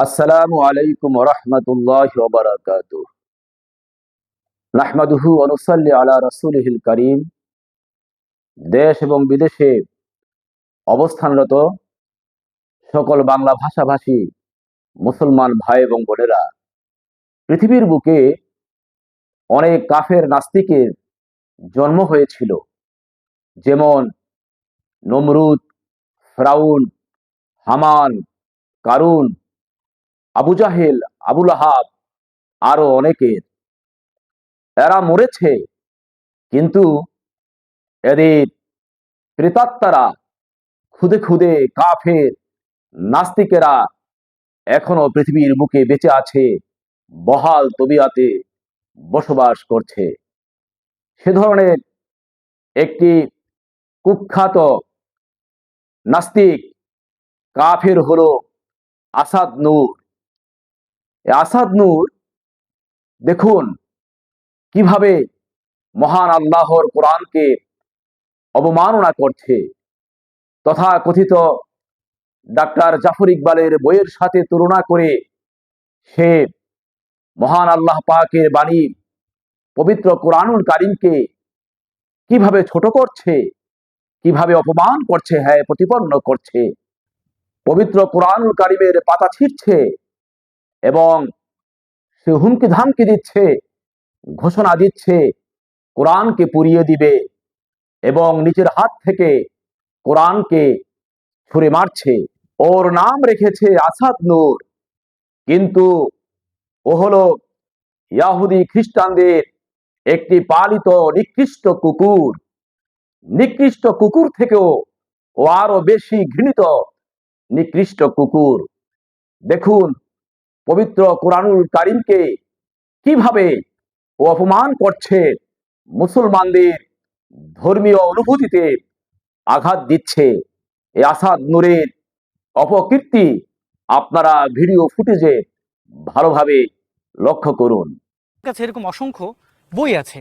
আসসালামু আলাইকুম ওয়া রাহমাতুল্লাহি ওয়া বারাকাতুহু। নাহমাদুহু ওয়া নুসাল্লি আলা রাসূলিহিল কারীম। দেশ এবং বিদেশে অবস্থানরত সকল বাংলা ভাষাভাষী মুসলমান ভাই এবং বোনেরা, পৃথিবীর বুকে অনেক কাফের নাস্তিকের জন্ম হয়েছিল, যেমন নমরুদ, ফিরাউন, হামান, কারুন, আবু জাহেল, আবু লাহাব, আরো অনেকের। এরা মরেছে, কিন্তু এদের প্রেতাত্মারা, খুদে খুদে কাফের নাস্তিকেরা এখনো পৃথিবীর বুকে বেঁচে আছে, বহাল তবিয়াতে বসবাস করছে। সে ধরনের একটি কুখ্যাত নাস্তিক কাফের হলো আসাদ নূর। আসাদ নূর দেখুন কিভাবে মহান আল্লাহর কোরআনকে অবমাননা করছে, তথা কথিত ডাক্তার জাফর ইকবালের বইয়ের সাথে তুলনা করে সে মহান আল্লাহ পাকের বাণী পবিত্র কোরআনুল কারীমকে কিভাবে ছোট করছে, কিভাবে অপমান করছে, হ্যাঁ প্রতিপন্ন করছে। পবিত্র কোরআনুল কারীমের পাতা ছিঁড়ছে এবং সে হুমকি ধামকি দিচ্ছে, ঘোষণা দিচ্ছে কোরআনকে পুড়িয়ে দিবে এবং নিজের হাত থেকে কোরআনকে ছুঁড়ে মারছে। ওর নাম রেখেছে আসাদ নূর, কিন্তু ও হলো ইয়াহুদি খ্রিস্টানদের একটি পালিত নিকৃষ্ট কুকুর। নিকৃষ্ট কুকুর থেকেও ও আরো বেশি ঘৃণিত নিকৃষ্ট কুকুর। দেখুন পবিত্র কোরআনুল কারীমকে কিভাবে ও অপমান করছে, মুসলমানদের ধর্মীয় অনুভূতিতে আঘাত দিচ্ছে। এই আসাদ নূরের অপকীর্তি আপনারা ভিডিও ফুটেজে ভালোভাবে লক্ষ্য করুন। কাছে এরকম অসংখ্য বই আছে।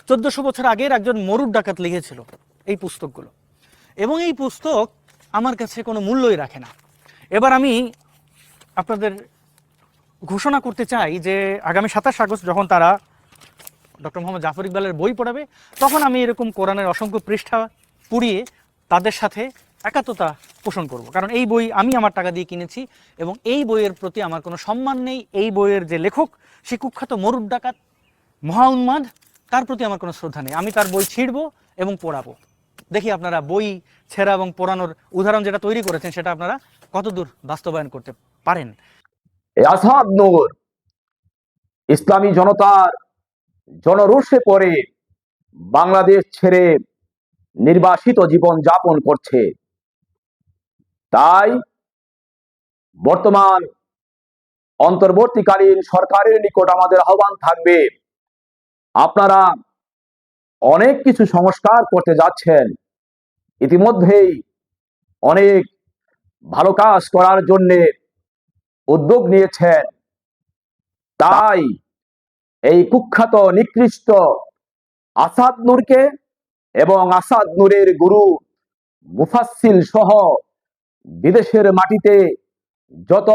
1400 বছর আগের একজন মরুর ডাকাত লিখেছিল এই পুস্তকগুলো, এবং এই পুস্তক আমার কাছে কোনো মূল্যই রাখে না। এবার আমি আপনাদের ঘোষণা করতে চাই যে আগামী 27 আগস্ট যখন তারা ডক্টর মোহাম্মদ জাফর ইকবালের বই পড়াবে, তখন আমি এরকম কোরআনের অসংখ্য পৃষ্ঠা পুড়িয়ে তাদের সাথে একাত্মতা পোষণ করব। কারণ এই বই আমি আমার টাকা দিয়ে কিনেছি এবং এই বইয়ের প্রতি আমার কোনো সম্মান নেই। এই বইয়ের যে লেখক, সে কুখ্যাত মরুর ডাকাত, মহা উন্মাদ, তার প্রতি আমার কোনো শ্রদ্ধা নেই। আমি তার বই ছিঁড়বো এবং পড়াবো। দেখি আপনারা বই ছেঁড়া এবং পড়ানোর উদাহরণ যেটা তৈরি করেছেন সেটা আপনারা কতদূর বাস্তবায়ন করতে পারেন। আসাদ নূর ইসলামী জনতার জনরোষে পড়ে বাংলাদেশ ছেড়ে নির্বাসিত জীবন যাপন করছে। তাই বর্তমান অন্তর্বর্তীকালীন সরকারের নিকট আমাদের আহ্বান থাকবে, আপনারা অনেক কিছু সংস্কার করতে যাচ্ছেন, ইতিমধ্যেই অনেক ভালো কাজ করার জন্য উদ্যোগ নিয়েছেন। তাই এই কুখ্যাত নিকৃষ্ট আসাদ নূরকে এবং আসাদ নূরের গুরু মুফাসসিল সহ বিদেশের মাটিতে যত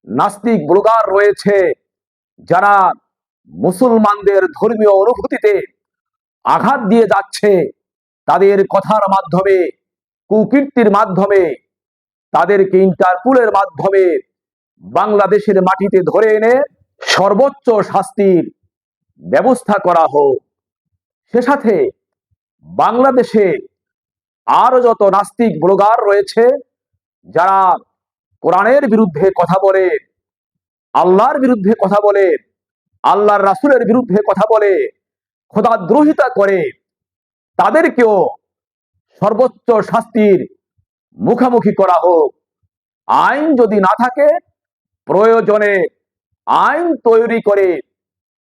নাস্তিক ব্লগার রয়েছে, যারা মুসলমানদের ধর্মীয় অনুভূতিতে আঘাত দিয়ে যাচ্ছে, তাদের কথার মাধ্যমে, কুকীর্তির মাধ্যমে, তাদেরকে ইন্টারপোলের মাধ্যমে বাংলাদেশের মাটিতে ধরে এনে সর্বোচ্চ শাস্তির ব্যবস্থা করা হোক। সে সাথে বাংলাদেশে আরো যত নাস্তিক ব্লগার রয়েছে, যারা কোরআনের বিরুদ্ধে কথা বলে, আল্লাহর বিরুদ্ধে কথা বলে, আল্লাহর রাসূলের বিরুদ্ধে কথা বলে, খোদাদ্রোহিতা করে, তাদেরকেও সর্বোচ্চ শাস্তির মুখোমুখি করা হোক। আইন যদি না থাকে, প্রয়োজনে আইন তৈরি করে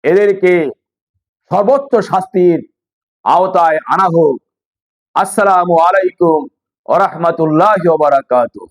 এদেরকে সর্বোচ্চ শাস্তির আওতায় আনা হোক। আসসালামু আলাইকুম ওয়া রাহমাতুল্লাহি ওয়া বারাকাতুহু।